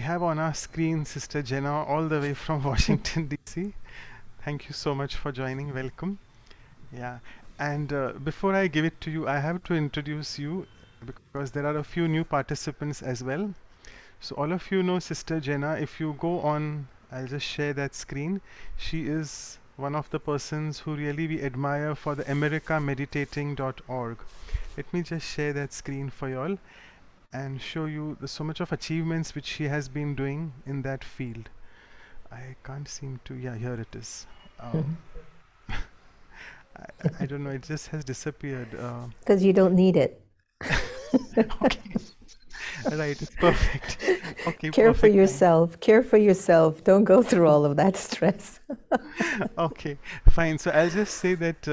have on our screen Sister Jenna all the way from Washington, D.C. Thank you so much for joining. Welcome. Yeah. And before I give it to you, I have to introduce you because there are a few new participants as well. So all of you know Sister Jenna. If you go on, I'll just share that screen. She is one of the persons who really we admire for the americameditating.org. Let me just share that screen for you all and show you so much of achievements which she has been doing in that field. I can't seem to, yeah, here it is. Um, I don't know, it just has disappeared. Because you don't need it. Okay, right, it's perfect. Okay, Care for perfect, thanks. yourself. Care for yourself. Don't go through all of that stress. Okay, fine. So I'll just say that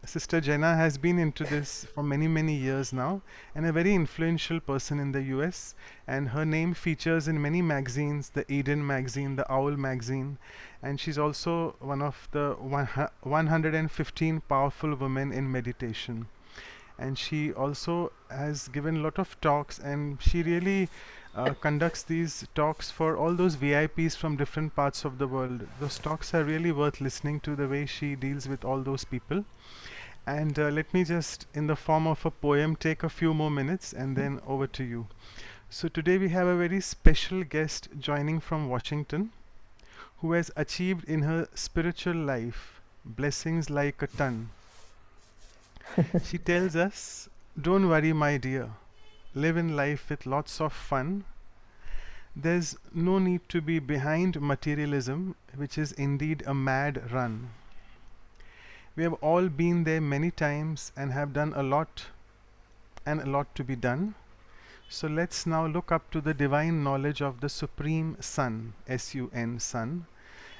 Sister Jenna has been into this for many, many years now and a very influential person in the US. And her name features in many magazines, the Eden magazine, the Owl magazine. And she's also one of the 115 powerful women in meditation. And she also has given a lot of talks, and she really conducts these talks for all those VIPs from different parts of the world. Those talks are really worth listening to, the way she deals with all those people. And let me just, in the form of a poem, take a few more minutes and then over to you. So today we have a very special guest joining from Washington who has achieved in her spiritual life blessings like a ton. She tells us, don't worry, my dear. Live in life with lots of fun. There's no need to be behind materialism, which is indeed a mad run. We have all been there many times and have done a lot and a lot to be done. So let's now look up to the divine knowledge of the Supreme Sun, S-U-N, Sun,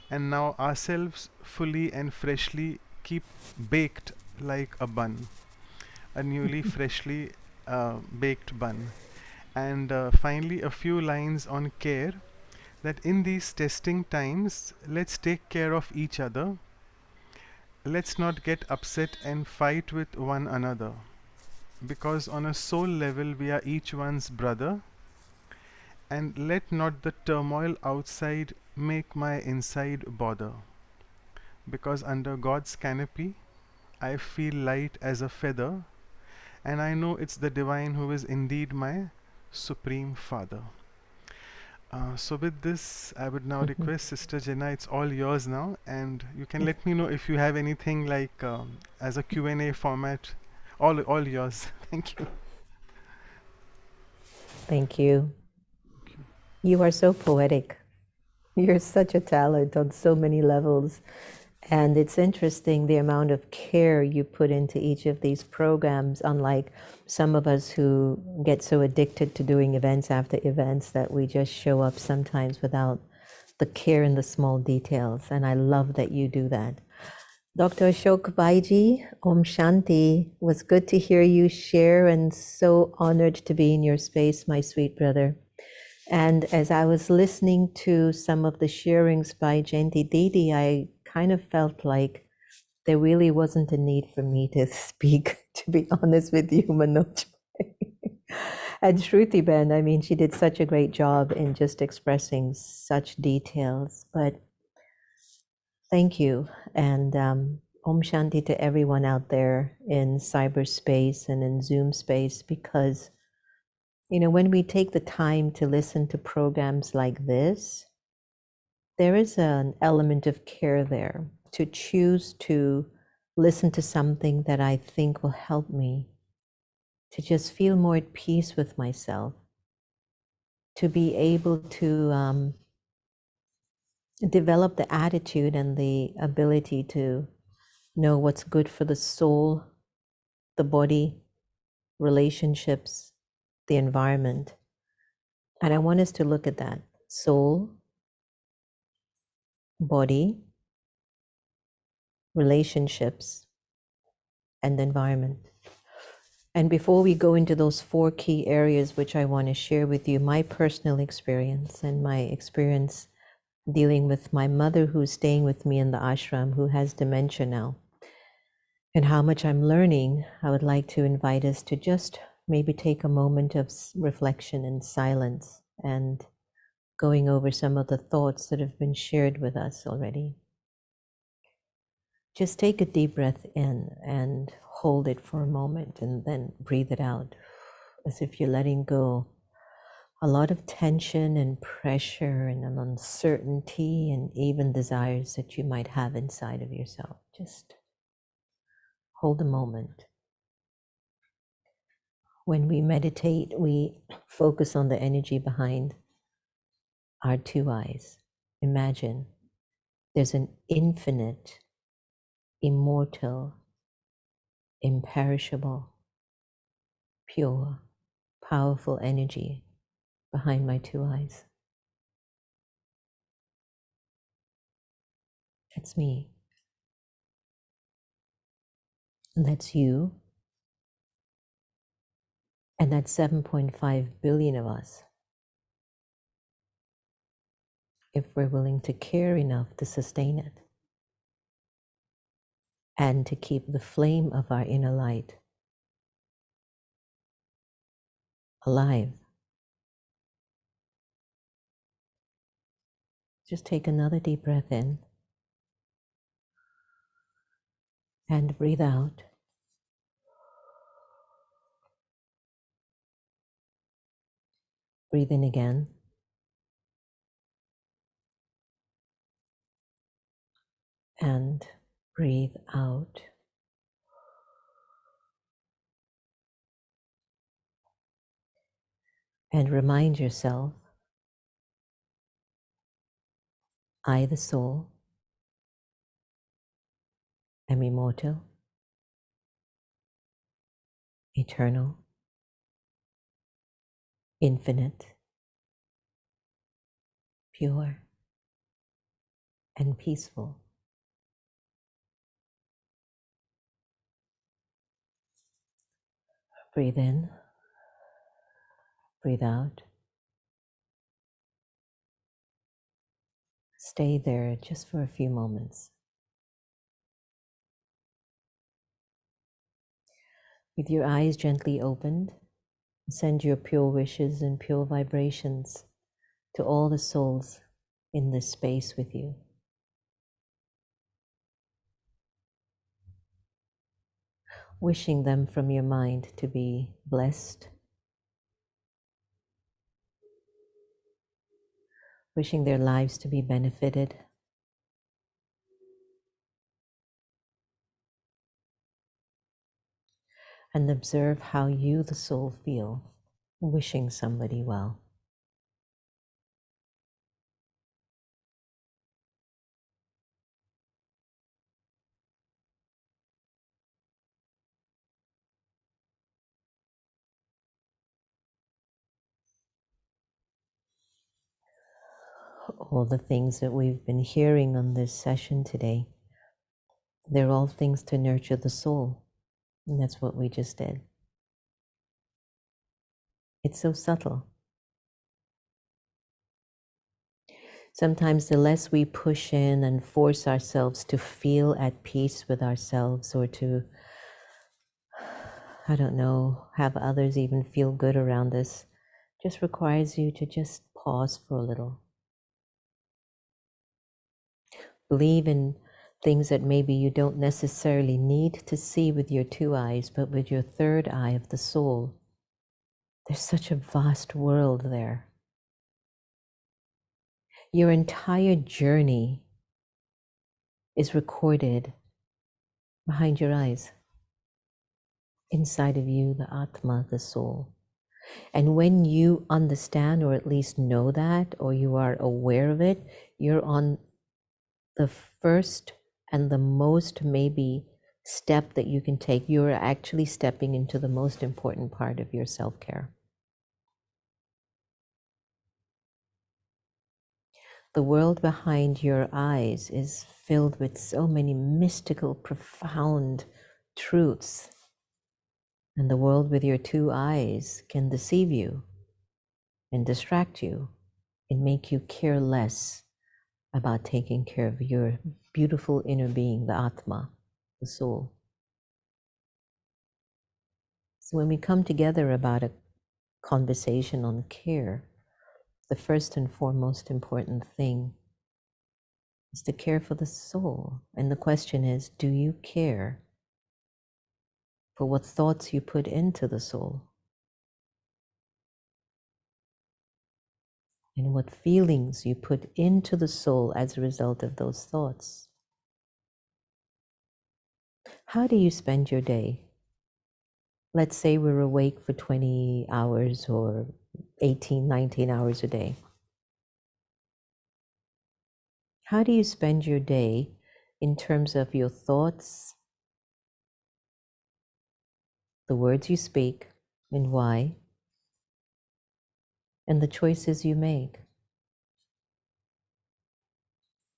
and now ourselves fully and freshly keep baked like a bun, a newly freshly baked bun. And finally, a few lines on care, that in these testing times, let's take care of each other. Let's not get upset and fight with one another, because on a soul level, we are each one's brother. And let not the turmoil outside make my inside bother, because under God's canopy, I feel light as a feather, and I know it's the divine who is indeed my Supreme Father. So with this, I would now request Sister Jenna, it's all yours now, and you can let me know if you have anything like as a Q&A format. All yours. Thank you. Thank you. You are so poetic. You're such a talent on so many levels. And it's interesting the amount of care you put into each of these programs, unlike some of us who get so addicted to doing events after events that we just show up sometimes without the care in the small details. And I love that you do that. Dr. Ashok Baiji, Om Shanti. It was good to hear you share and so honored to be in your space, my sweet brother. And as I was listening to some of the sharings by Jayanti Didi, I kind of felt like there really wasn't a need for me to speak, to be honest with you, Manoj. And Shruti Ben, I mean, she did such a great job in just expressing such details. But thank you. And Om Shanti to everyone out there in cyberspace and in Zoom space, because when we take the time to listen to programs like this, there is an element of care there to choose to listen to something that I think will help me to just feel more at peace with myself, to be able to develop the attitude and the ability to know what's good for the soul, the body, relationships, the environment. And I want us to look at that soul, body, relationships, and the environment. And before we go into those 4 key areas, which I want to share with you, my personal experience and my experience dealing with my mother who's staying with me in the ashram, who has dementia now, and how much I'm learning, I would like to invite us to just maybe take a moment of reflection and silence and going over some of the thoughts that have been shared with us already. Just take a deep breath in and hold it for a moment and then breathe it out as if you're letting go a lot of tension and pressure and an uncertainty and even desires that you might have inside of yourself. Just hold a moment. When we meditate, we focus on the energy behind our two eyes. Imagine there's an infinite, immortal, imperishable, pure, powerful energy behind my two eyes. That's me. And that's you. And that's 7.5 billion of us, if we're willing to care enough to sustain it and to keep the flame of our inner light alive. Just take another deep breath in and breathe out. Breathe in again. And breathe out. And remind yourself, I, the soul, am immortal, eternal, infinite, pure, and peaceful. Breathe in, breathe out. Stay there just for a few moments. With your eyes gently opened, send your pure wishes and pure vibrations to all the souls in this space with you. Wishing them from your mind to be blessed, wishing their lives to be benefited, and observe how you, the soul, feel wishing somebody well. All the things that we've been hearing on this session today, they're all things to nurture the soul. And that's what we just did. It's so subtle. Sometimes the less we push in and force ourselves to feel at peace with ourselves, or to, I don't know, have others even feel good around us, just requires you to just pause for a little. Believe in things that maybe you don't necessarily need to see with your two eyes, but with your third eye of the soul. There's such a vast world there. Your entire journey is recorded behind your eyes, inside of you, the Atma, the soul. And when you understand, or at least know that, or you are aware of it, you're on the first and the most maybe step that you can take. You're actually stepping into the most important part of your self-care. The world behind your eyes is filled with so many mystical, profound truths. And the world with your two eyes can deceive you and distract you and make you care less about taking care of your beautiful inner being, the Atma, the soul. So when we come together about a conversation on care, the first and foremost important thing is to care for the soul. And the question is, do you care for what thoughts you put into the soul? And what feelings you put into the soul as a result of those thoughts? How do you spend your day? Let's say we're awake for 20 hours or 18, 19 hours a day. How do you spend your day in terms of your thoughts, the words you speak, and why, and the choices you make?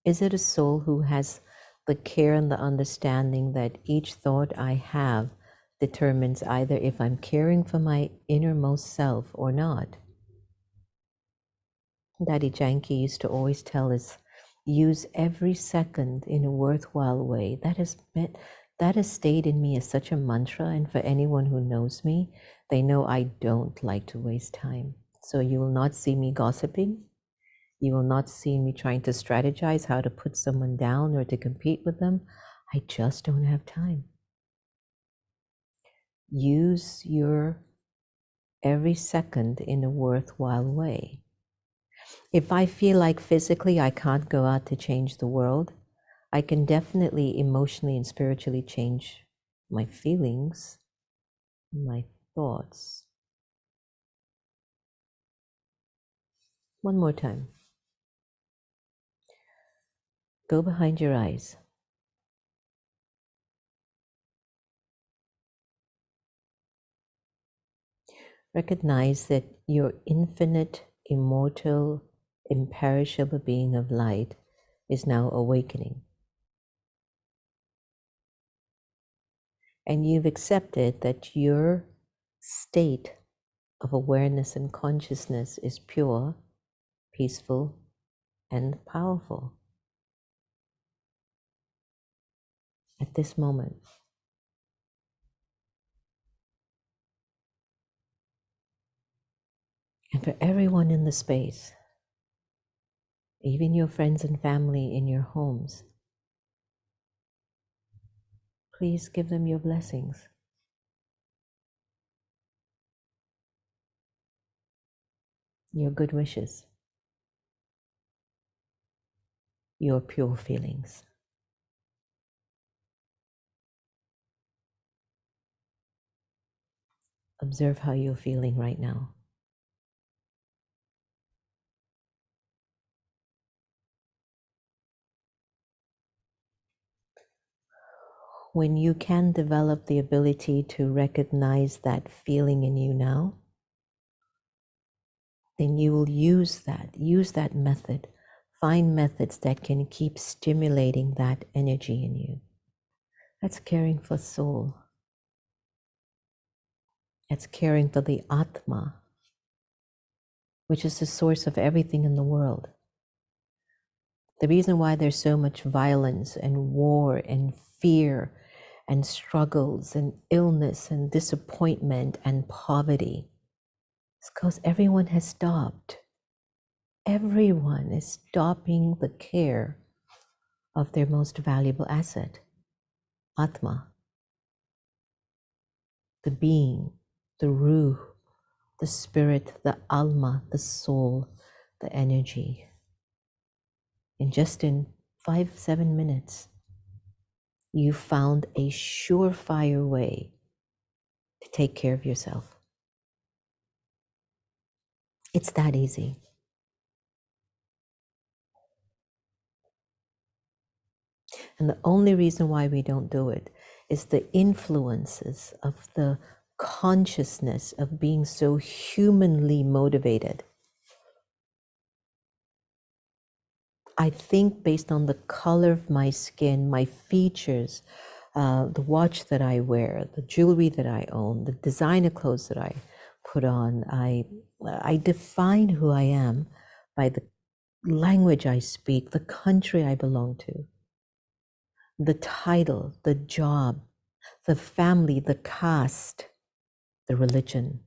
Is it a soul who has the care and the understanding that each thought I have determines either if I'm caring for my innermost self or not? Daddy Janki used to always tell us, use every second in a worthwhile way. That has stayed in me as such a mantra, and for anyone who knows me, they know I don't like to waste time. So you will not see me gossiping. You will not see me trying to strategize how to put someone down or to compete with them. I just don't have time. Use your every second in a worthwhile way. If I feel like physically I can't go out to change the world, I can definitely emotionally and spiritually change my feelings, my thoughts. One more time. Go behind your eyes. Recognize that your infinite, immortal, imperishable being of light is now awakening. And you've accepted that your state of awareness and consciousness is pure, peaceful, and powerful at this moment. And for everyone in the space, even your friends and family in your homes, please give them your blessings, your good wishes, your pure feelings. Observe how you're feeling right now. When you can develop the ability to recognize that feeling in you now, then you will use that method. Find methods that can keep stimulating that energy in you. That's caring for soul. That's caring for the Atma, which is the source of everything in the world. The reason why there's so much violence and war and fear and struggles and illness and disappointment and poverty is because everyone has stopped. Everyone is stopping the care of their most valuable asset, Atma, the being, the Ruh, the spirit, the Alma, the soul, the energy. And just in 5-7 minutes, you found a surefire way to take care of yourself. It's that easy. And the only reason why we don't do it is the influences of the consciousness of being so humanly motivated. I think based on the color of my skin, my features, the watch that I wear, the jewelry that I own, the designer clothes that I put on, I define who I am by the language I speak, the country I belong to, the title, the job, the family, the caste, the religion.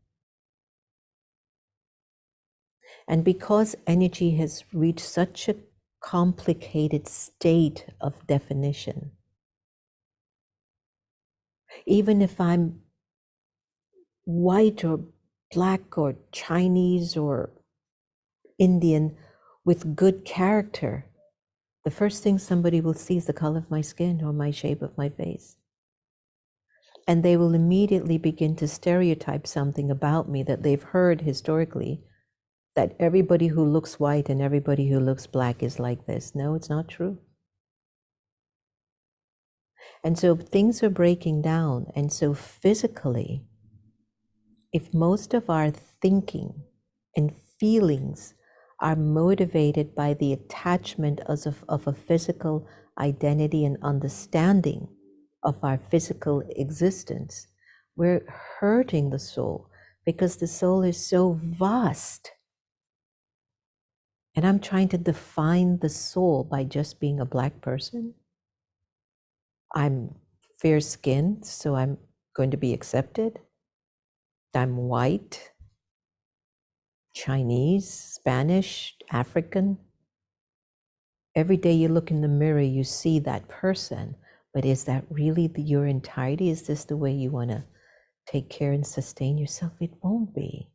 And because energy has reached such a complicated state of definition, even if I'm white or black or Chinese or Indian with good character, the first thing somebody will see is the color of my skin or my shape of my face. And they will immediately begin to stereotype something about me that they've heard historically, that everybody who looks white and everybody who looks black is like this. No, it's not true. And so things are breaking down. And so physically, if most of our thinking and feelings are motivated by the attachment of a physical identity and understanding of our physical existence, we're hurting the soul because the soul is so vast. And I'm trying to define the soul by just being a black person. I'm fair skinned, so I'm going to be accepted. I'm white, Chinese, Spanish, African. Every day you look in the mirror, you see that person. But is that really your entirety? Is this the way you want to take care and sustain yourself? It won't be.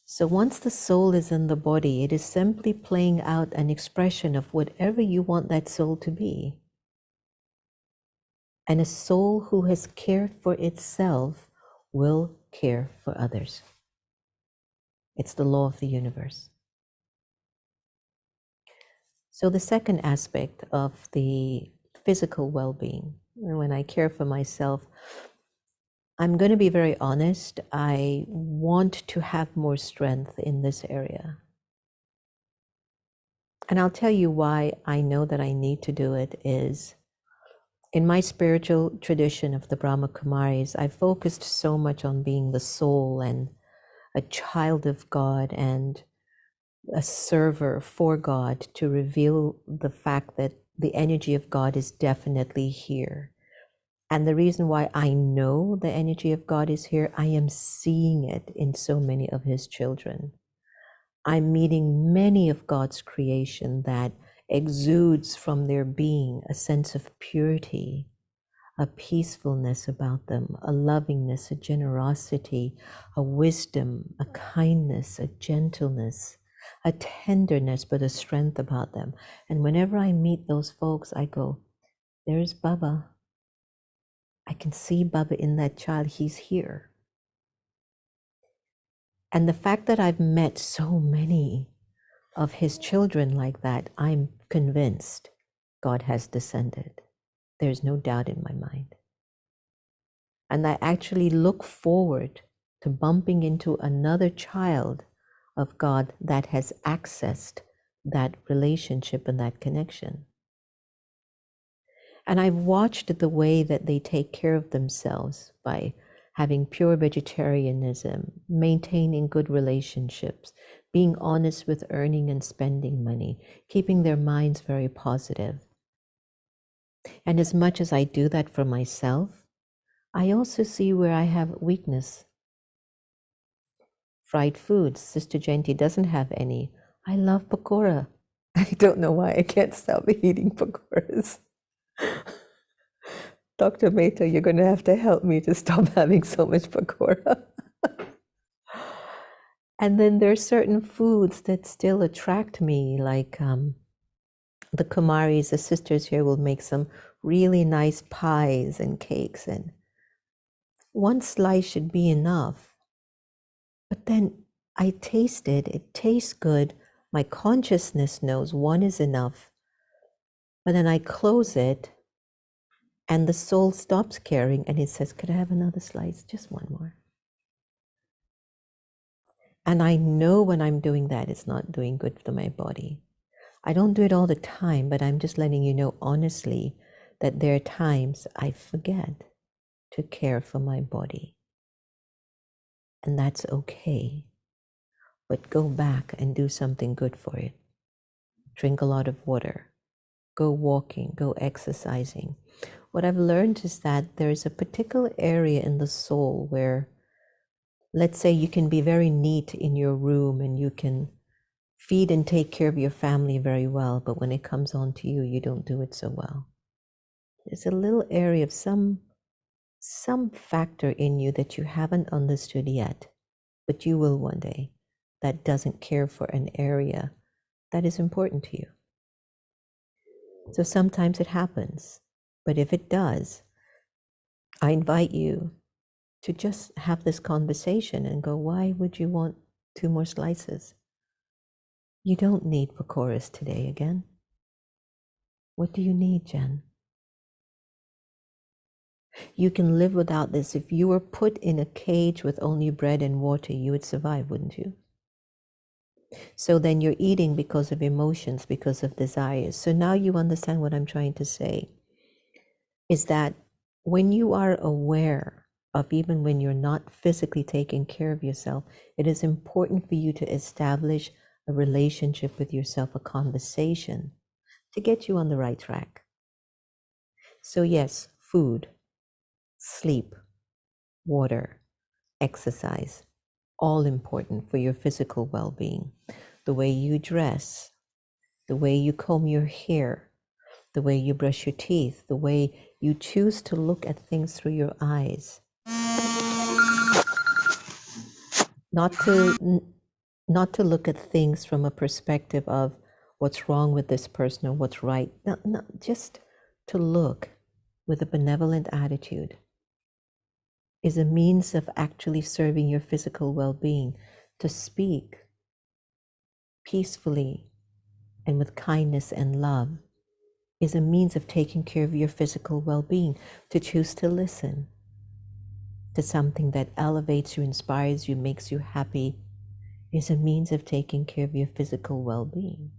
So once the soul is in the body, it is simply playing out an expression of whatever you want that soul to be. And a soul who has cared for itself will care for others. It's the law of the universe. So the second aspect of the physical well-being, when I care for myself, I'm going to be very honest, I want to have more strength in this area. And I'll tell you why I know that I need to do it is, in my spiritual tradition of the Brahma Kumaris, I focused so much on being the soul and a child of God and a server for God to reveal the fact that the energy of God is definitely here. And the reason why I know the energy of God is here, I am seeing it in so many of His children. I'm meeting many of God's creation that exudes from their being a sense of purity, a peacefulness about them, a lovingness, a generosity, a wisdom, a kindness, a gentleness, a tenderness, but a strength about them. And whenever I meet those folks, I go, there's Baba. I can see Baba in that child. He's here. And the fact that I've met so many of his children like that, I'm convinced God has descended. There's no doubt in my mind. And I actually look forward to bumping into another child of God that has accessed that relationship and that connection. And I've watched the way that they take care of themselves by having pure vegetarianism, maintaining good relationships, being honest with earning and spending money, keeping their minds very positive. And as much as I do that for myself, I also see where I have weakness. Fried foods, Sister Jayanti doesn't have any. I love pakora. I don't know why I can't stop eating pakoras. Dr. Mehta, you're going to have to help me to stop having so much pakora. And then there are certain foods that still attract me, like the Kumaris, the sisters here will make some really nice pies and cakes, and one slice should be enough. But then I taste it, it tastes good. My consciousness knows one is enough. But then I close it and the soul stops caring and it says, could I have another slice? Just one more. And I know when I'm doing that, it's not doing good to my body. I don't do it all the time, but I'm just letting you know honestly that there are times I forget to care for my body. And that's okay. But go back and do something good for it. Drink a lot of water. Go walking, go exercising. What I've learned is that there is a particular area in the soul where Let's say you can be very neat in your room and you can feed and take care of your family very well, but when it comes on to you, you don't do it so well. There's a little area of some factor in you that you haven't understood yet, but you will one day, that doesn't care for an area that is important to you. So sometimes it happens, but if it does, I invite you to just have this conversation and go, why would you want 2 more slices? You don't need pakoras today again. What do you need, Jen? You can live without this. If you were put in a cage with only bread and water, you would survive, wouldn't you? So then you're eating because of emotions, because of desires. So now you understand what I'm trying to say, is that when you are aware of, even when you're not physically taking care of yourself, it is important for you to establish a relationship with yourself, a conversation to get you on the right track. So yes, food, sleep, water, exercise, all important for your physical well-being. The way you dress, the way you comb your hair, the way you brush your teeth, the way you choose to look at things through your eyes. Not to look at things from a perspective of what's wrong with this person or what's right. No, just to look with a benevolent attitude is a means of actually serving your physical well-being. To speak peacefully and with kindness and love is a means of taking care of your physical well-being. To choose to listen to something that elevates you, inspires you, makes you happy is a means of taking care of your physical well-being.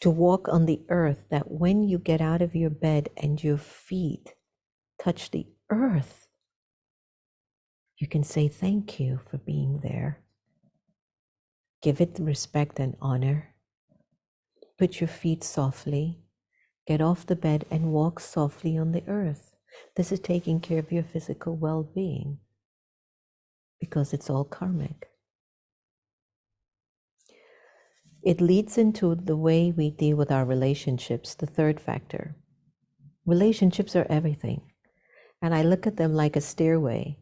To walk on the earth, that when you get out of your bed and your feet touch the earth, you can say thank you for being there. Give it respect and honor. Put your feet softly. Get off the bed and walk softly on the earth. This is taking care of your physical well-being because it's all karmic. It leads into the way we deal with our relationships, the third factor. Relationships are everything. And I look at them like a stairway.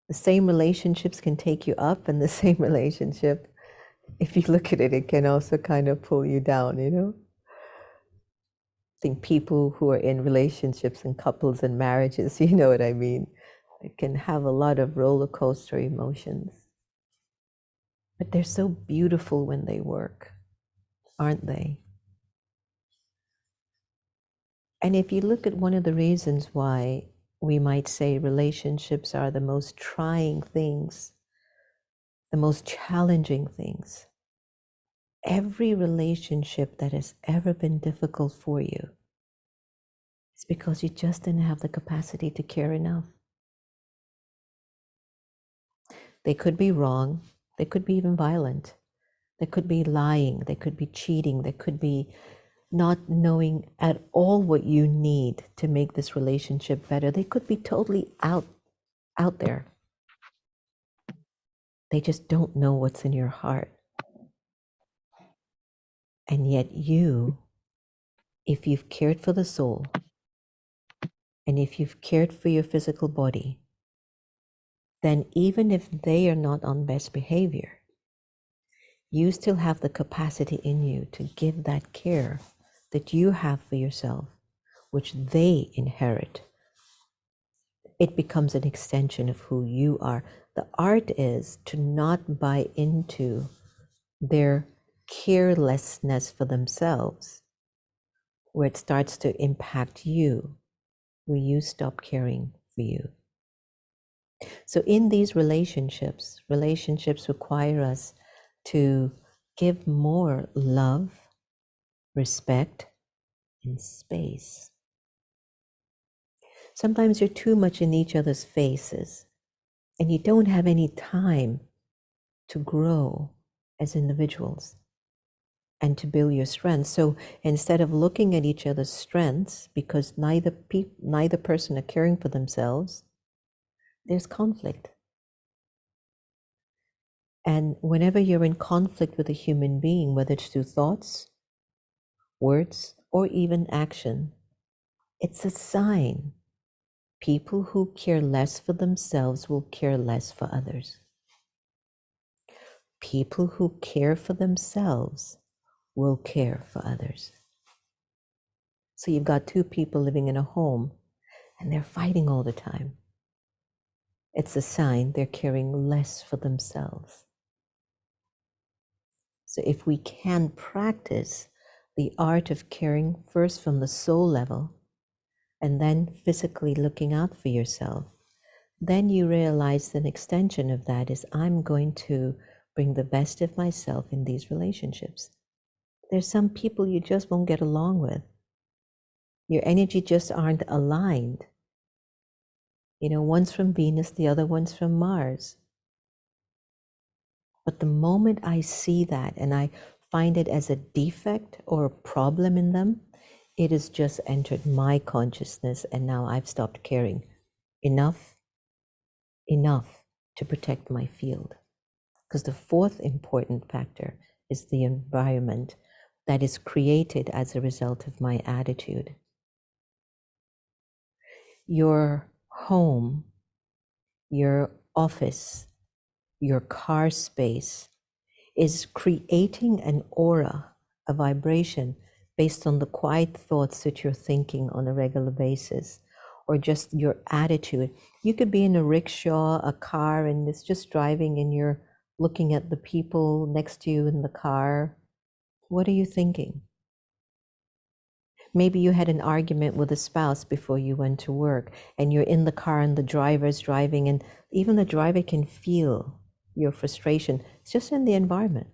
The same relationships can take you up, and the same relationship, if you look at it, it can also kind of pull you down, you know? I think people who are in relationships and couples and marriages, you know what I mean? It can have a lot of roller coaster emotions. But they're so beautiful when they work, aren't they? And if you look at one of the reasons why we might say relationships are the most trying things, the most challenging things, every relationship that has ever been difficult for you is because you just didn't have the capacity to care enough. They could be wrong, they could be even violent, they could be lying, they could be cheating, they could be not knowing at all what you need to make this relationship better. They could be totally out there. They just don't know what's in your heart. And yet you, if you've cared for the soul, and if you've cared for your physical body, then even if they are not on best behavior, you still have the capacity in you to give that care that you have for yourself, which they inherit. It becomes an extension of who you are. The art is to not buy into their carelessness for themselves, where it starts to impact you, where you stop caring for you. So in these relationships require us to give more love, respect, and space. Sometimes you're too much in each other's faces and you don't have any time to grow as individuals and to build your strengths. So instead of looking at each other's strengths, because neither person are caring for themselves, there's conflict. And whenever you're in conflict with a human being, whether it's through thoughts, words, or even action, it's a sign. People who care less for themselves will care less for others. People who care for themselves will care for others. So you've got two people living in a home and they're fighting all the time. It's a sign they're caring less for themselves. So if we can practice the art of caring first from the soul level and then physically looking out for yourself, then you realize an extension of that is I'm going to bring the best of myself in these relationships. There's some people you just won't get along with. Your energy just aren't aligned. You know, one's from Venus, the other one's from Mars. But the moment I see that and I find it as a defect or a problem in them, it has just entered my consciousness and now I've stopped caring. Enough to protect my field. Because the fourth important factor is the environment that is created as a result of my attitude. Your home, your office, your car space is creating an aura, a vibration based on the quiet thoughts that you're thinking on a regular basis, or just your attitude. You could be in a rickshaw, a car, and it's just driving and you're looking at the people next to you in the car. What are you thinking? Maybe you had an argument with a spouse before you went to work and you're in the car and the driver's driving and even the driver can feel your frustration. It's just in the environment.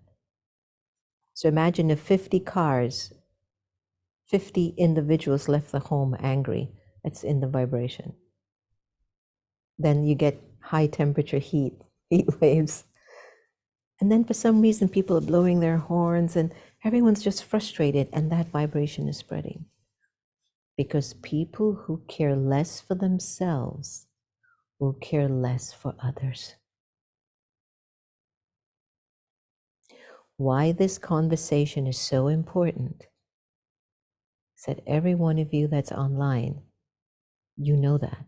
So imagine if 50 cars, 50 individuals left the home angry. It's in the vibration. Then you get high temperature heat waves. And then for some reason, people are blowing their horns and everyone's just frustrated and that vibration is spreading. Because people who care less for themselves will care less for others. Why this conversation is so important is that every one of you that's online, you know that.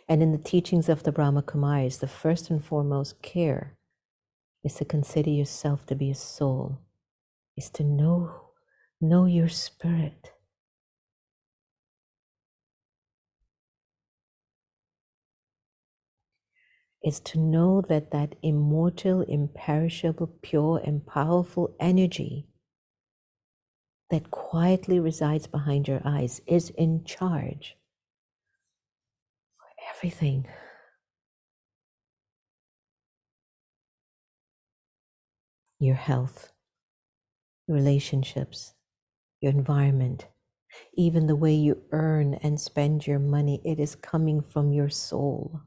And in the teachings of the Brahma Kumaris, the first and foremost care is to consider yourself to be a soul, is to know your spirit. Is to know that that immortal, imperishable, pure, and powerful energy that quietly resides behind your eyes is in charge of everything. Your health, relationships, your environment, even the way you earn and spend your money, it is coming from your soul.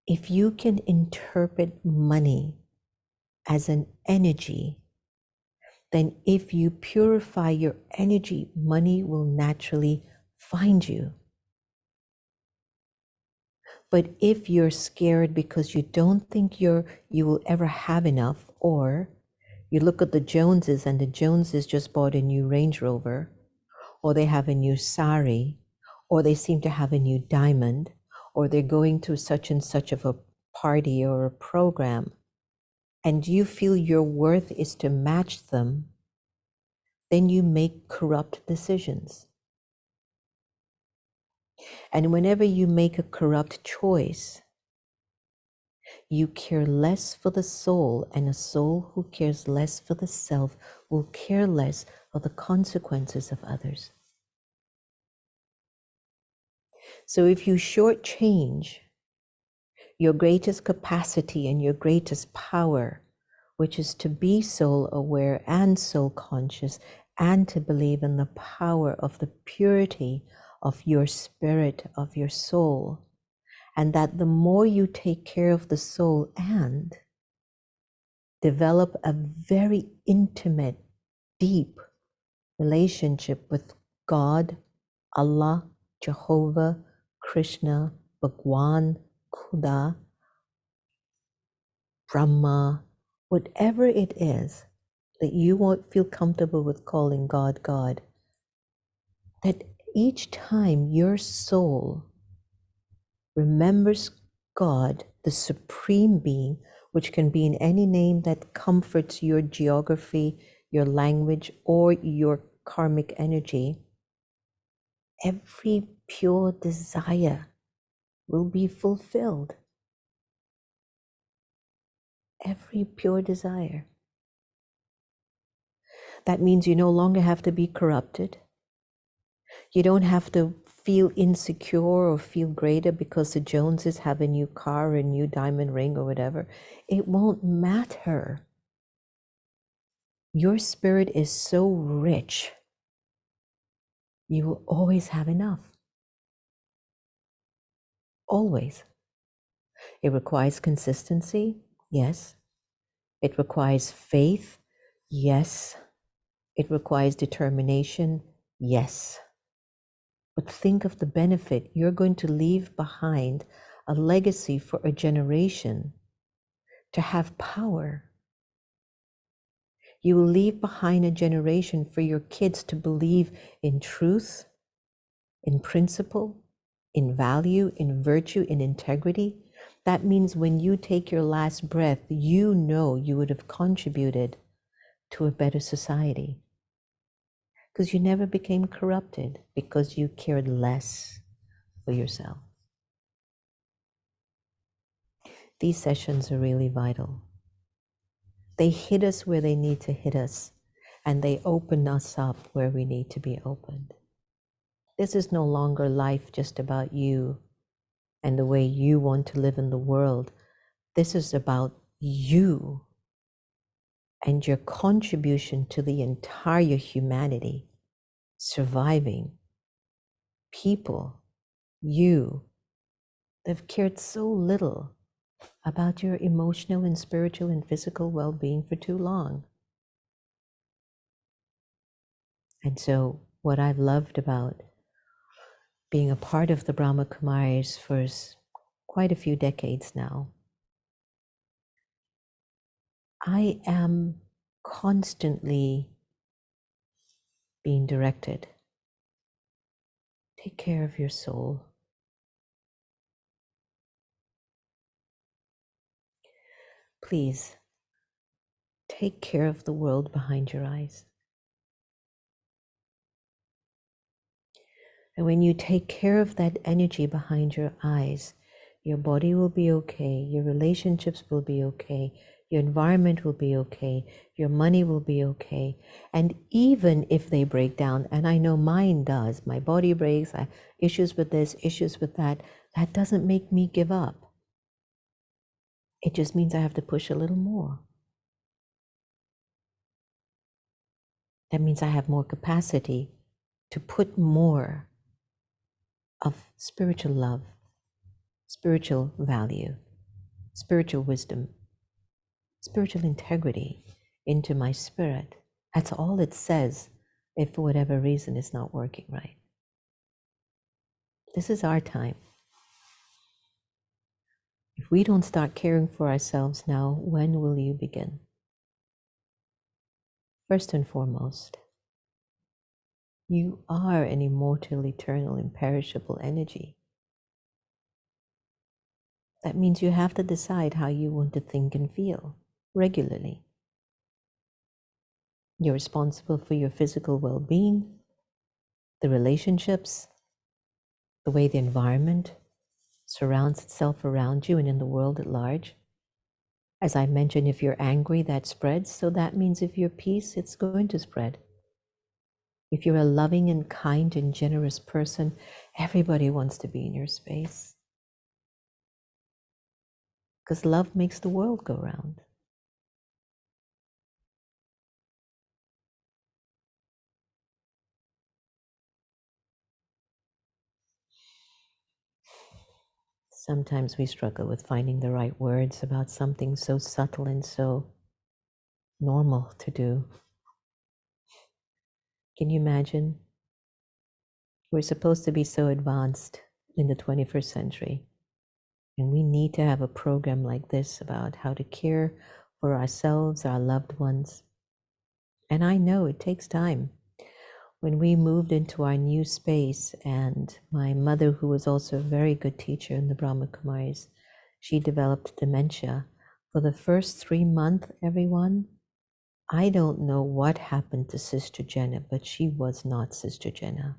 If you can interpret money as an energy, then if you purify your energy, money will naturally find you. But if you're scared because you don't think you will ever have enough, or you look at the Joneses and the Joneses just bought a new Range Rover, or they have a new sari, or they seem to have a new diamond, or they're going to such and such of a party or a program, and you feel your worth is to match them, then you make corrupt decisions. And whenever you make a corrupt choice, you care less for the soul, and a soul who cares less for the self will care less for the consequences of others. So if you shortchange your greatest capacity and your greatest power, which is to be soul aware and soul conscious, and to believe in the power of the purity of your spirit, of your soul, and that the more you take care of the soul and develop a very intimate, deep relationship with God, Allah, Jehovah, Krishna, Bhagwan, Khuda, Brahma, whatever it is that you won't feel comfortable with calling God, God, that each time your soul remembers God, the supreme being, which can be in any name that comforts your geography, your language, or your karmic energy, every pure desire will be fulfilled. Every pure desire. That means you no longer have to be corrupted. You don't have to feel insecure or feel greater because the Joneses have a new car, a new diamond ring, or whatever. It won't matter. Your spirit is so rich, you will always have enough. Always. It requires consistency, yes. It requires faith, yes. It requires determination, yes. But think of the benefit. You're going to leave behind a legacy for a generation to have power. You will leave behind a generation for your kids to believe in truth, in principle, in value, in virtue, in integrity. That means when you take your last breath, you know you would have contributed to a better society because you never became corrupted because you cared less for yourself. These sessions are really vital. They hit us where they need to hit us, and they open us up where we need to be opened. This is no longer life just about you and the way you want to live in the world. This is about you and your contribution to the entire humanity, surviving people, you, they've cared so little about your emotional and spiritual and physical well-being for too long. And so what I've loved about being a part of the Brahma Kumaris for quite a few decades now, I am constantly being directed. Take care of your soul. Please, take care of the world behind your eyes. And when you take care of that energy behind your eyes, your body will be okay, your relationships will be okay, your environment will be okay, your money will be okay. And even if they break down, and I know mine does, my body breaks, I issues with this, issues with that, that doesn't make me give up. It just means I have to push a little more. That means I have more capacity to put more of spiritual love, spiritual value, spiritual wisdom, spiritual integrity into my spirit. That's all it says if for whatever reason it's not working right. This is our time. If we don't start caring for ourselves now, when will you begin? First and foremost, you are an immortal, eternal, imperishable energy. That means you have to decide how you want to think and feel regularly. You're responsible for your physical well-being, the relationships, the way the environment surrounds itself around you and in the world at large. As I mentioned, if you're angry, that spreads. So that means if you're peace, it's going to spread. If you're a loving and kind and generous person, everybody wants to be in your space. Because love makes the world go round. Sometimes we struggle with finding the right words about something so subtle and so normal to do. Can you imagine? We're supposed to be so advanced in the 21st century. And we need to have a program like this about how to care for ourselves, our loved ones. And I know it takes time. When we moved into our new space, and my mother, who was also a very good teacher in the Brahma Kumaris, she developed dementia. For the first 3 months, everyone, I don't know what happened to Sister Jenna, but she was not Sister Jenna.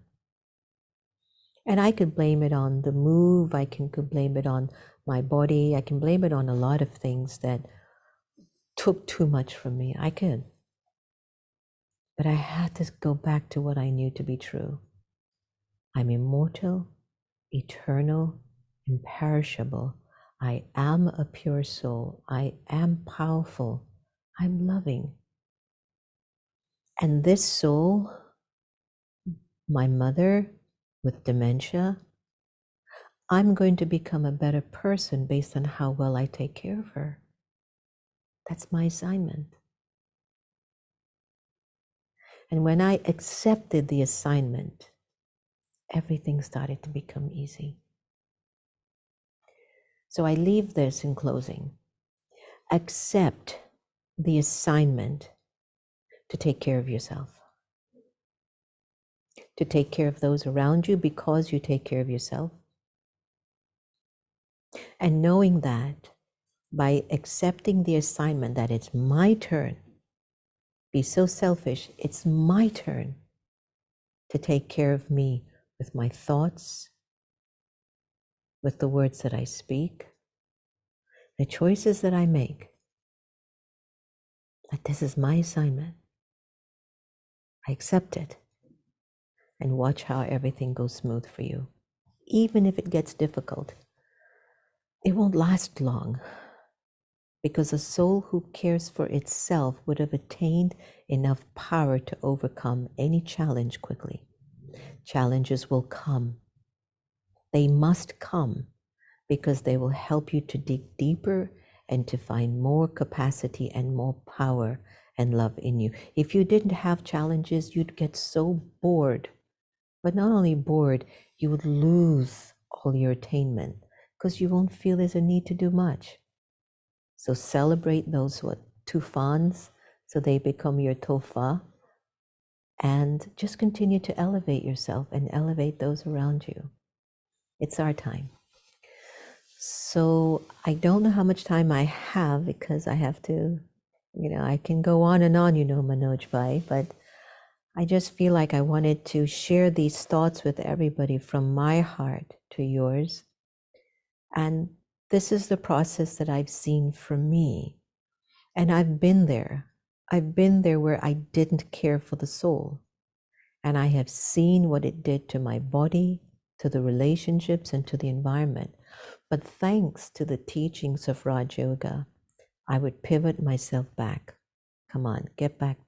And I could blame it on the move, could blame it on my body, I can blame it on a lot of things that took too much from me. I could. But I had to go back to what I knew to be true. I'm immortal, eternal, imperishable. I am a pure soul. I am powerful. I'm loving. And this soul, my mother with dementia, I'm going to become a better person based on how well I take care of her. That's my assignment. And when I accepted the assignment, everything started to become easy. So I leave this in closing. Accept the assignment to take care of yourself, to take care of those around you because you take care of yourself. And knowing that by accepting the assignment that it's my turn, be so selfish, it's my turn to take care of me with my thoughts, with the words that I speak, the choices that I make, that this is my assignment. I accept it and watch how everything goes smooth for you. Even if it gets difficult, it won't last long because a soul who cares for itself would have attained enough power to overcome any challenge quickly. Challenges will come. They must come because they will help you to dig deeper and to find more capacity and more power and love in you. If you didn't have challenges, you'd get so bored. But not only bored, you would lose all your attainment because you won't feel there's a need to do much. So celebrate those tufans so they become your tofa, and just continue to elevate yourself and elevate those around you. It's our time. So I don't know how much time I have because I have to, I can go on and on, Manoj Bhai, but I just feel like I wanted to share these thoughts with everybody from my heart to yours. And this is the process that I've seen for me. And I've been there. I've been there where I didn't care for the soul. And I have seen what it did to my body, to the relationships, and to the environment. But thanks to the teachings of Raj Yoga, I would pivot myself back. Come on, get back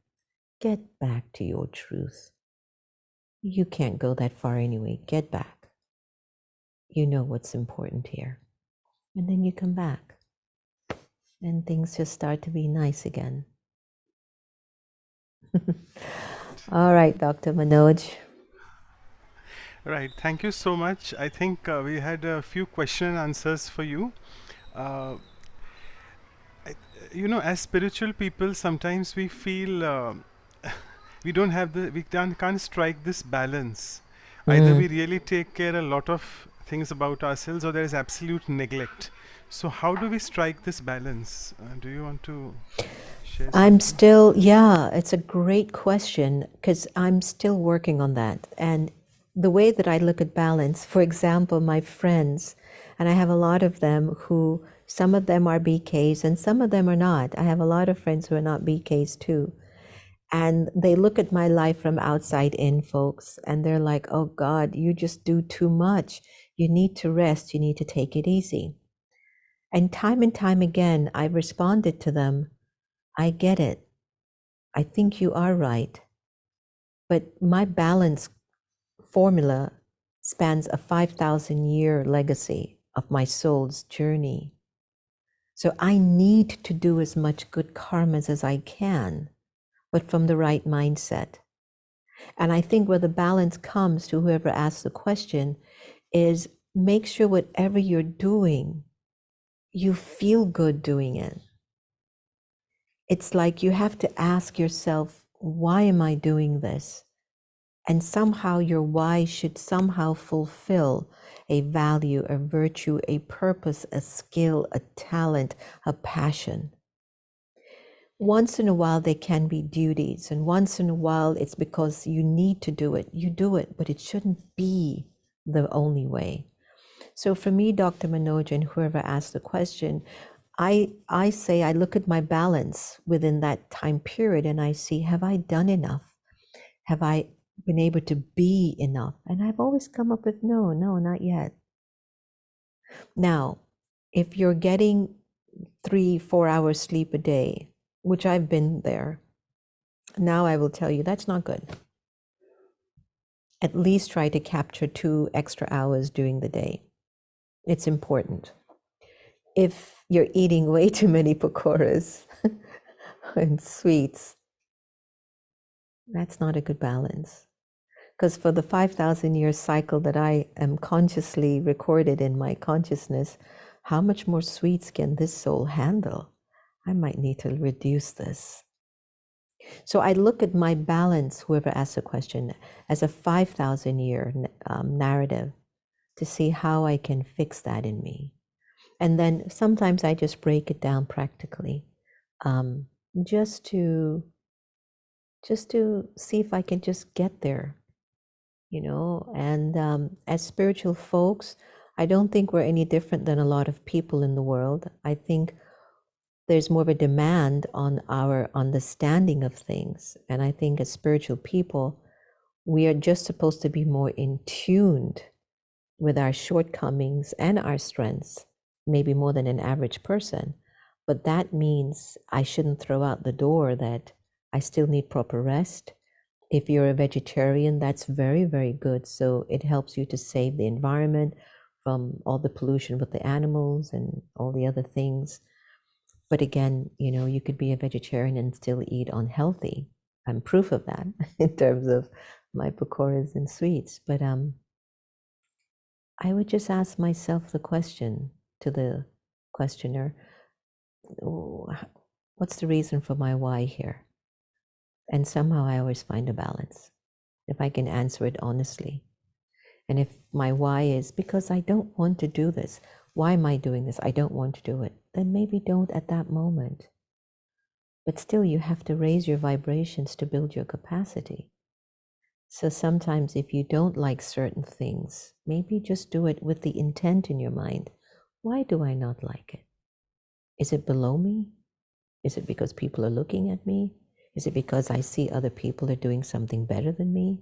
to your truth. You can't go that far anyway. Get back. You know what's important here. And then you come back. And things just start to be nice again. All right, Dr. Manoj. Right. Thank you so much. I think we had a few question and answers for you. Uh, I, as spiritual people, sometimes we feel we don't have we can't strike this balance. Either we really take care a lot of things about ourselves, or there is absolute neglect. So how do we strike this balance? Do you want to share something? It's a great question because I'm still working on that. And the way that I look at balance, for example, my friends, and I have a lot of them who, some of them are BKs and some of them are not. I have a lot of friends who are not BKs too. And they look at my life from outside in, folks, and they're like, oh God, you just do too much. You need to rest. You need to take it easy. And time again, I responded to them, I get it. I think you are right. But my balance formula spans a 5,000-year legacy of my soul's journey. So I need to do as much good karmas as I can, but from the right mindset. And I think where the balance comes to whoever asks the question is make sure whatever you're doing, you feel good doing it. It's like you have to ask yourself, why am I doing this? And somehow your why should somehow fulfill a value, a virtue, a purpose, a skill, a talent, a passion. Once in a while, there can be duties, and once in a while, it's because you need to do it. You do it, but it shouldn't be the only way. So for me, Dr. Manoj, and whoever asked the question, I say I look at my balance within that time period and I see, have I done enough? Have I been able to be enough? And I've always come up with no, not yet. Now, if you're getting 3-4 hours sleep a day, which I've been there, now I will tell you that's not good. At least try to capture 2 extra hours during the day. It's important. If you're eating way too many pakoras and sweets, that's not a good balance. Because for the 5,000 year cycle that I am consciously recorded in my consciousness, how much more sweets can this soul handle? I might need to reduce this. So I look at my balance, whoever asked the question, as a 5,000 year narrative to see how I can fix that in me. And then sometimes I just break it down practically, um, just to see if I can just get there, you know. And as spiritual folks, I don't think we're any different than a lot of people in the world. I think there's more of a demand on our understanding of things. And I think as spiritual people, we are just supposed to be more in tuned with our shortcomings and our strengths, maybe more than an average person. But that means I shouldn't throw out the door that I still need proper rest. If you're a vegetarian, that's very, very good. So it helps you to save the environment from all the pollution with the animals and all the other things. But again, you know, you could be a vegetarian and still eat unhealthy. I'm proof of that in terms of my pakoras and sweets. But I would just ask myself the question to the questioner, what's the reason for my why here? And somehow I always find a balance if I can answer it honestly. And if my why is because I don't want to do this, why am I doing this? I don't want to do it. Then maybe don't at that moment. But still, you have to raise your vibrations to build your capacity. So sometimes if you don't like certain things, maybe just do it with the intent in your mind. Why do I not like it? Is it below me? Is it because people are looking at me? Is it because I see other people are doing something better than me?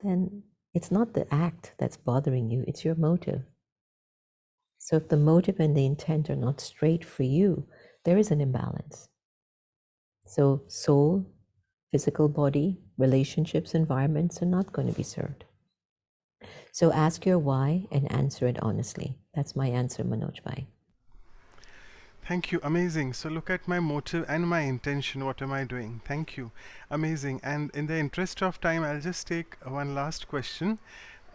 Then it's not the act that's bothering you, it's your motive. So if the motive and the intent are not straight for you, there is an imbalance. So soul, physical body, relationships, environments are not going to be served. So ask your why and answer it honestly. That's my answer, Manoj Bhai. Thank you. Amazing. So look at my motive and my intention. What am I doing? Thank you. Amazing. And in the interest of time, I'll just take one last question.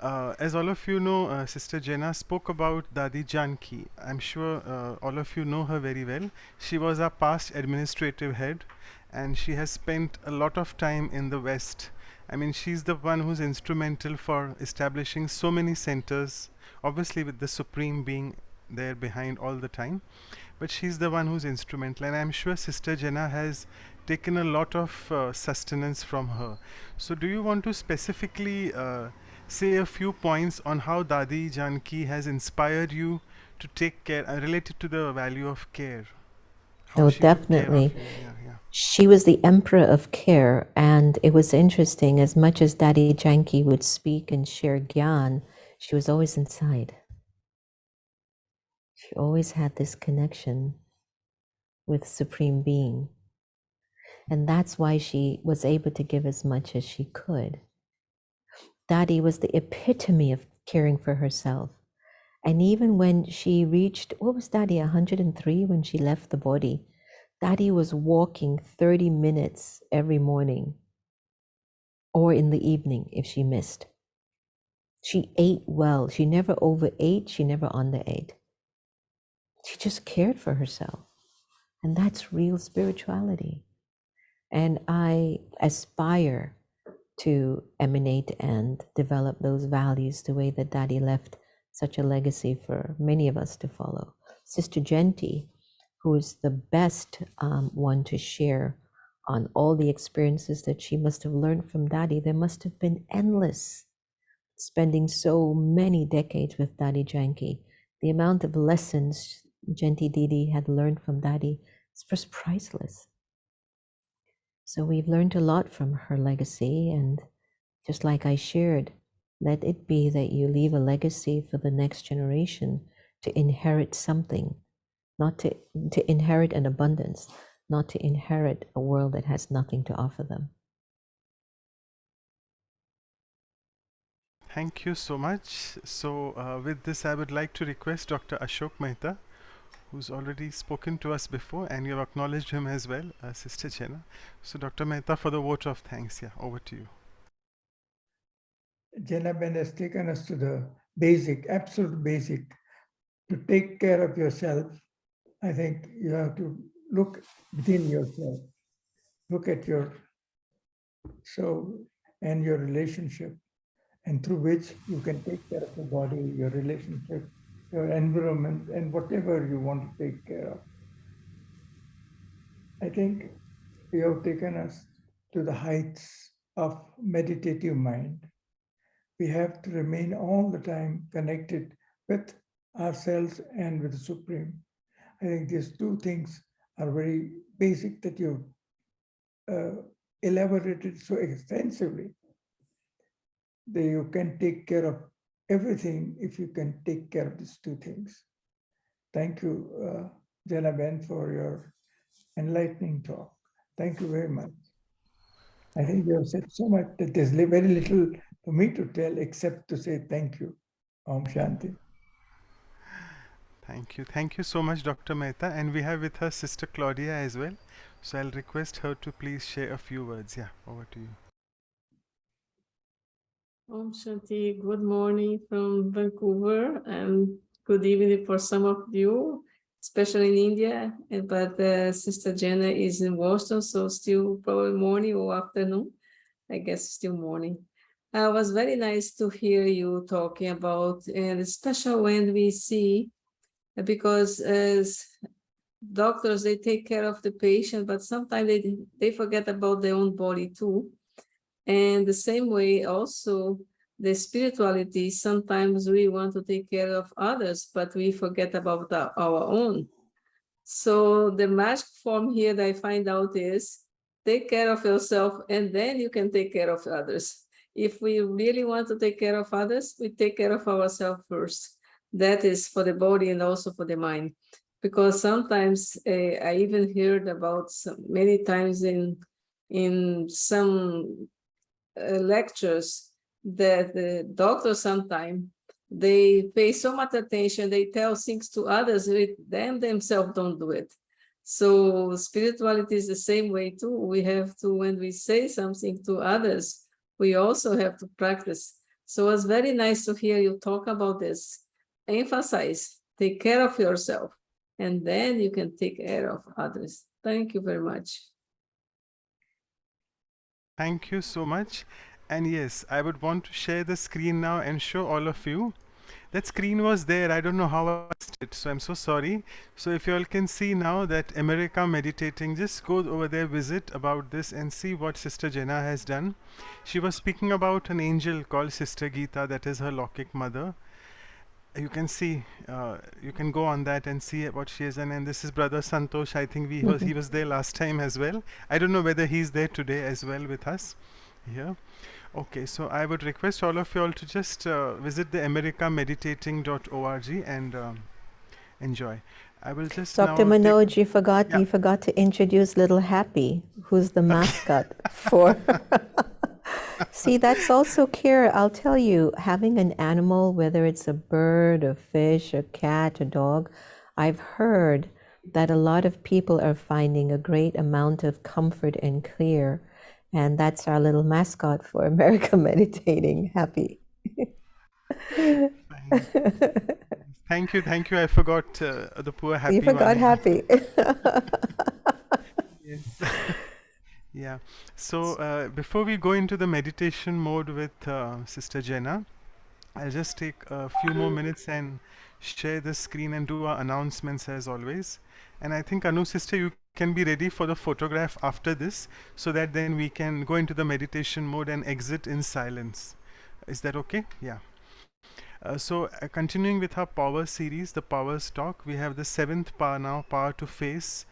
As all of you know, Sister Jenna spoke about Dadi Janki. I'm sure all of you know her very well. She was our past administrative head, and she has spent a lot of time in the West. I mean, she's the one who's instrumental for establishing so many centers, obviously, with the Supreme being there behind all the time. But she's the one who's instrumental, and I'm sure Sister Jenna has taken a lot of sustenance from her. So, do you want to specifically say a few points on how Dadi Janki has inspired you to take care, related to the value of care? How Oh, she took care of definitely. you? Yeah, yeah. She was the emperor of care, and it was interesting. As much as Dadi Janki would speak and share gyan, she was always inside. She always had this connection with Supreme Being. And that's why she was able to give as much as she could. Dadi was the epitome of caring for herself. And even when she reached, what was Dadi, 103 when she left the body? Dadi was walking 30 minutes every morning or in the evening if she missed. She ate well. She never overate. She never underate. She just cared for herself. And that's real spirituality. And I aspire to emanate and develop those values the way that Daddy left such a legacy for many of us to follow. Sister Genti, who is the best one to share on all the experiences that she must have learned from Daddy, there must have been endless, spending so many decades with Daddy Janki. The amount of lessons Genti Didi had learned from Daddy is just priceless. So we've learned a lot from her legacy, and just like I shared, let it be that you leave a legacy for the next generation to inherit something, not to inherit an abundance, not to inherit a world that has nothing to offer them. Thank you so much. So, with this, I would like to request Dr. Ashok Mehta, who's already spoken to us before, and you have acknowledged him as well, Sister Jenna. So, Dr. Mehta, for the vote of thanks, yeah, over to you. Jenna Ben has taken us to the basic, absolute basic. To take care of yourself, I think you have to look within yourself, look at your soul and your relationship, and through which you can take care of your body, your relationship, your environment, and whatever you want to take care of. I think you have taken us to the heights of meditative mind. We have to remain all the time connected with ourselves and with the Supreme. I think these two things are very basic that you elaborated so extensively. That you can take care of everything if you can take care of these two things. Thank you, Jenna Ben, for your enlightening talk. Thank you very much. I think you have said so much that there's very little for me to tell except to say thank you. Om Shanti. Thank you. Thank you so much, Dr. Mehta. And we have with us Sister Claudia as well. So, I'll request her to please share a few words. Yeah, over to you. Om Shanti, good morning from Vancouver and good evening for some of you, especially in India. But Sister Jenna is in Boston, so still probably morning or afternoon. I guess still morning. It was very nice to hear you talking about, and especially when we see, because as doctors, they take care of the patient, but sometimes they forget about their own body too. And the same way also, the spirituality, sometimes we want to take care of others, but we forget about our own. So the magic form here that I find out is take care of yourself and then you can take care of others. If we really want to take care of others, we take care of ourselves first. That is for the body and also for the mind. Because sometimes I even heard about many times in some lectures that the doctors sometimes they pay so much attention, they tell things to others, with them themselves don't do it. So spirituality is the same way too. We have to, when we say something to others, we also have to practice. So it's very nice to hear you talk about this. Emphasize, take care of yourself, and then you can take care of others. Thank you very much. Thank you so much. And yes, I would want to share the screen now and show all of you. That screen was there. I don't know how I missed it, so I'm so sorry. So if you all can see now that America Meditating, just go over there, visit about this and see what Sister Jenna has done. She was speaking about an angel called Sister Geeta, that is her Lokik mother. You can see, you can go on that and see what she has done. And this is Brother Santosh. I think he was there last time as well. I don't know whether he's there today as well with us here. Okay, so I would request all of you all to just visit the americameditating.org and enjoy. I will just Dr. now take. Manoj, Yeah. you forgot to introduce little Happy, who's the mascot for. See, that's also care. I'll tell you, having an animal, whether it's a bird, a fish, a cat, a dog, I've heard that a lot of people are finding a great amount of comfort and clear. And that's our little mascot for America Meditating, Happy. Fine. Thank you, thank you. I forgot the poor You happy one. forgot Yeah. happy. Yes. Yeah. So before we go into the meditation mode with Sister Jenna, I'll just take a few more minutes and share the screen and do our announcements as always. And I think Anu sister, you can be ready for the photograph after this, so that then we can go into the meditation mode and exit in silence. Is that okay? Yeah. Continuing with our power series, the powers talk, we have the seventh power now, power to face.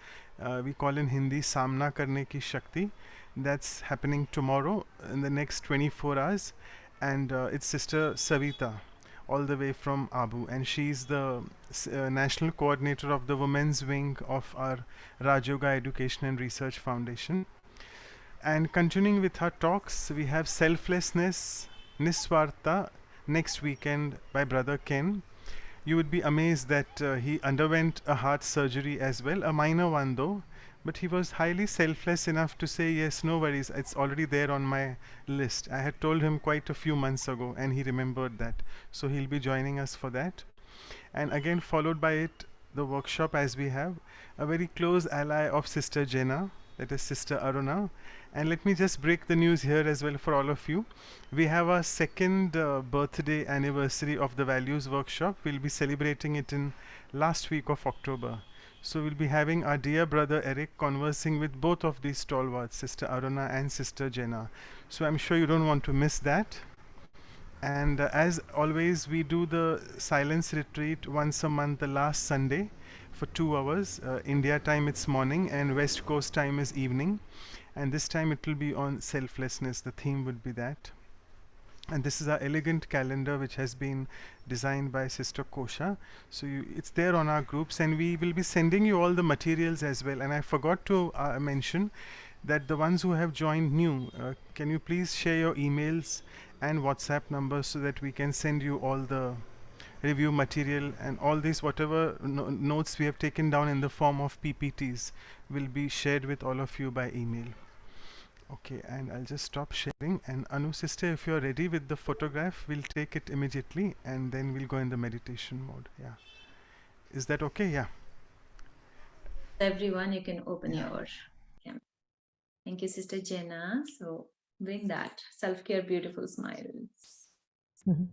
We call in Hindi Samna Karne Ki Shakti. That's happening tomorrow in the next 24 hours. And it's Sister Savita, all the way from Abu. And she's the national coordinator of the women's wing of our Raj Yoga Education and Research Foundation. And continuing with our talks, we have Selflessness, Niswartha, next weekend by Brother Ken. You would be amazed that he underwent a heart surgery as well, a minor one though, but he was highly selfless enough to say, yes, no worries, it's already there on my list. I had told him quite a few months ago and he remembered that. So he'll be joining us for that. And again, followed by it, the workshop as we have a very close ally of Sister Jenna, that is Sister Aruna. And let me just break the news here as well for all of you. We have our second birthday anniversary of the Values Workshop. We'll be celebrating it in last week of October. So we'll be having our dear brother Eric conversing with both of these stalwarts, Sister Aruna and Sister Jenna. So I'm sure you don't want to miss that. And as always, we do the silence retreat once a month, the last Sunday for 2 hours. India time it's morning and West Coast time is evening. And this time it will be on selflessness. The theme would be that. And this is our elegant calendar which has been designed by Sister Kosha. So it's there on our groups, and we will be sending you all the materials as well. And I forgot to mention that the ones who have joined new, can you please share your emails and WhatsApp numbers so that we can send you all the review material and all these whatever notes we have taken down in the form of PPTs will be shared with all of you by email. Okay, and I'll just stop sharing. And Anu sister, if you're ready with the photograph, we'll take it immediately and then we'll go in the meditation mode. Yeah. Is that okay? Yeah. Everyone, you can open Yeah. your camera. Thank you, Sister Jenna. So bring that self-care, beautiful smiles. Mhm.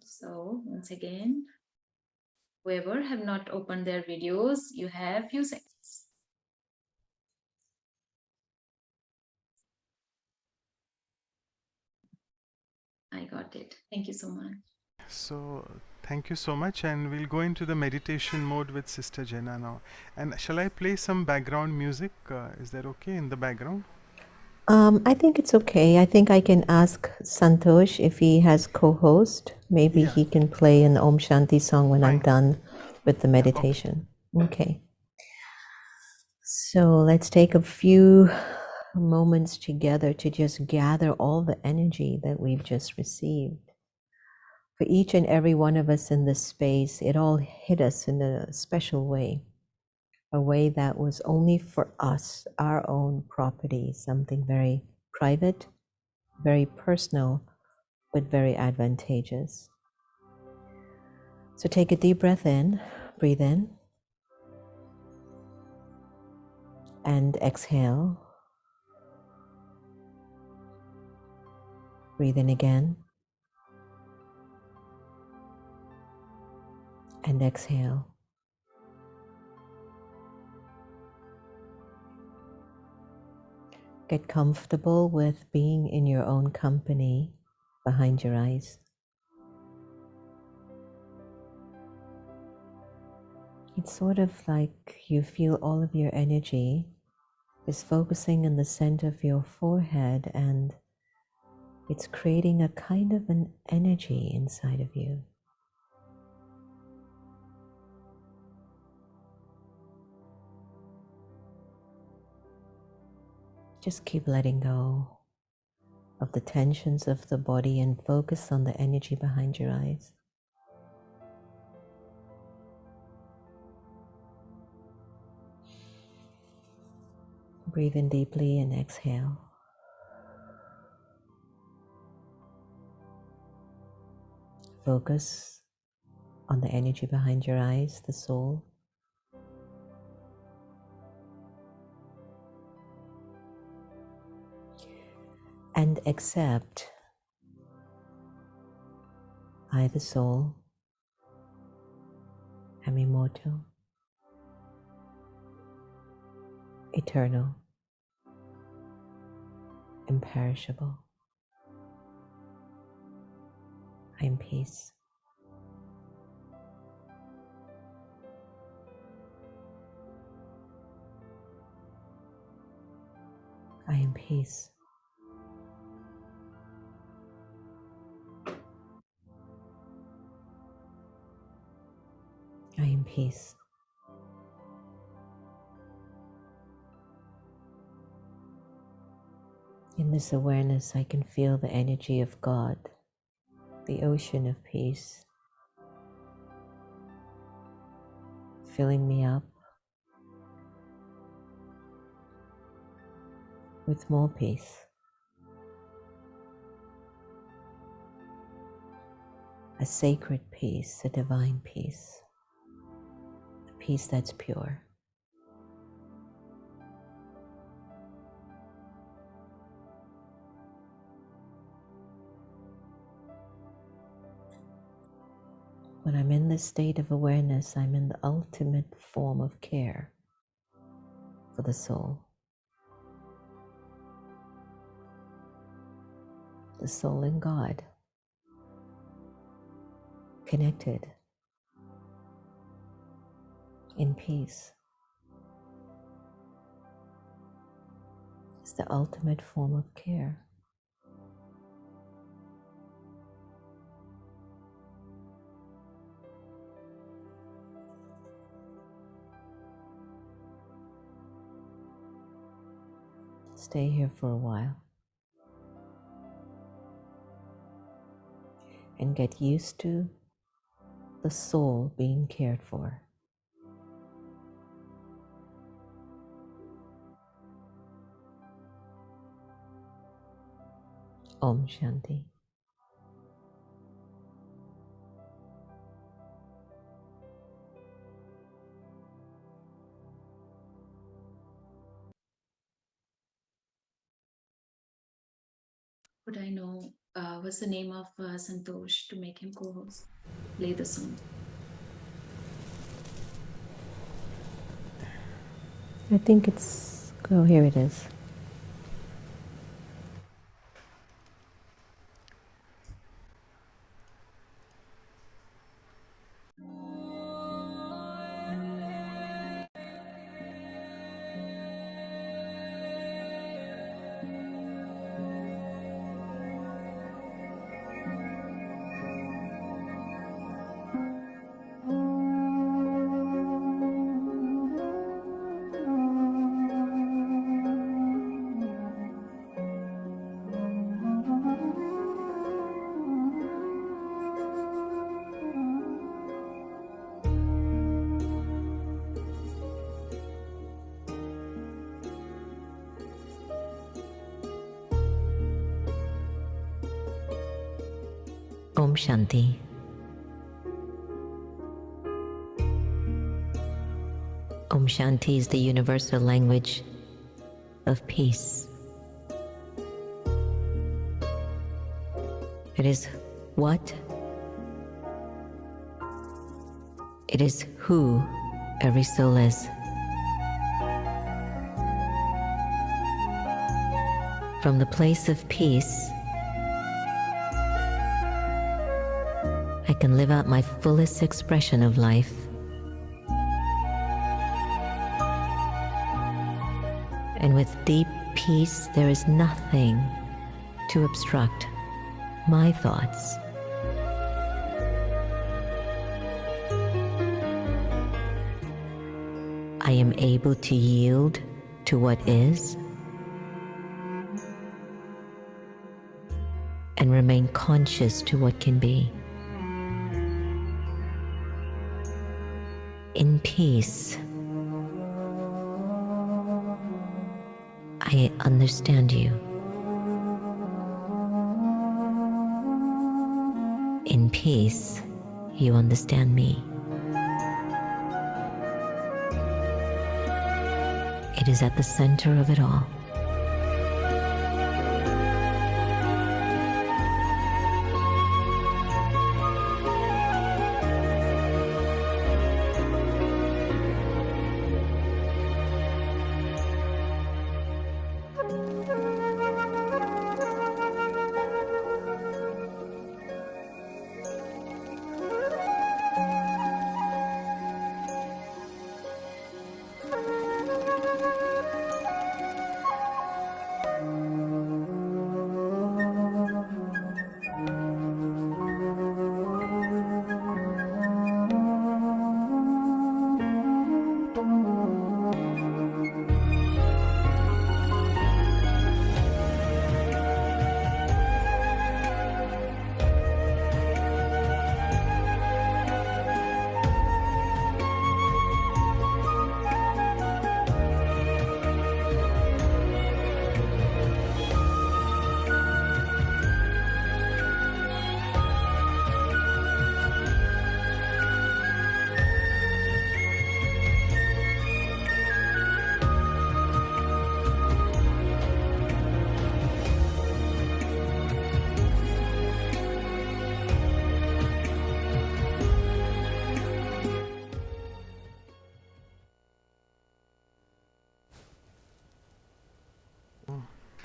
So once again, whoever have not opened their videos, you have few seconds. I got it. Thank you so much. So thank you so much, and we'll go into the meditation mode with Sister Jenna now. And shall I play some background music? Is that okay in the background? I think it's okay. I think I can ask Santosh if he has co-host. Maybe Yeah, he can play an Om Shanti song when I'm fine. done with the Yeah, okay. meditation. Okay. So let's take a few moments together to just gather all the energy that we've just received. For each and every one of us in this space, it all hit us in a special way, a way that was only for us, our own property, something very private, very personal, but very advantageous. So take a deep breath in, breathe in, and exhale. Breathe in again, and exhale. Get comfortable with being in your own company behind your eyes. It's sort of like you feel all of your energy is focusing in the center of your forehead, and it's creating a kind of an energy inside of you. Just keep letting go of the tensions of the body and focus on the energy behind your eyes. Breathe in deeply and exhale. Focus on the energy behind your eyes, the soul. And accept I, the soul, am immortal, eternal, imperishable. I am peace. I am peace. I am peace. In this awareness, I can feel the energy of God, the ocean of peace, filling me up with more peace. A sacred peace, a divine peace, a peace that's pure. When I'm in this state of awareness, I'm in the ultimate form of care for the soul. The soul and God, connected, in peace. It's the ultimate form of care. Stay here for a while and get used to the soul being cared for. Om Shanti. Could I know what's the name of Santosh to make him co-host? Play the song. I think it's, oh, here it is. Om Shanti. Om Shanti is the universal language of peace. It is what? It is who every soul is. From the place of peace, I can live out my fullest expression of life. And with deep peace, there is nothing to obstruct my thoughts. I am able to yield to what is and remain conscious to what can be. In peace, I understand you. In understanding peace, you understand me. It is at the center of it all.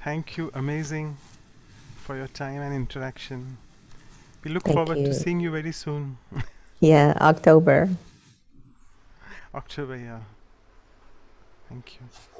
Thank you, amazing, for your time and interaction. We look Thank forward to you. seeing you very soon. Yeah, October. October, yeah. Thank you.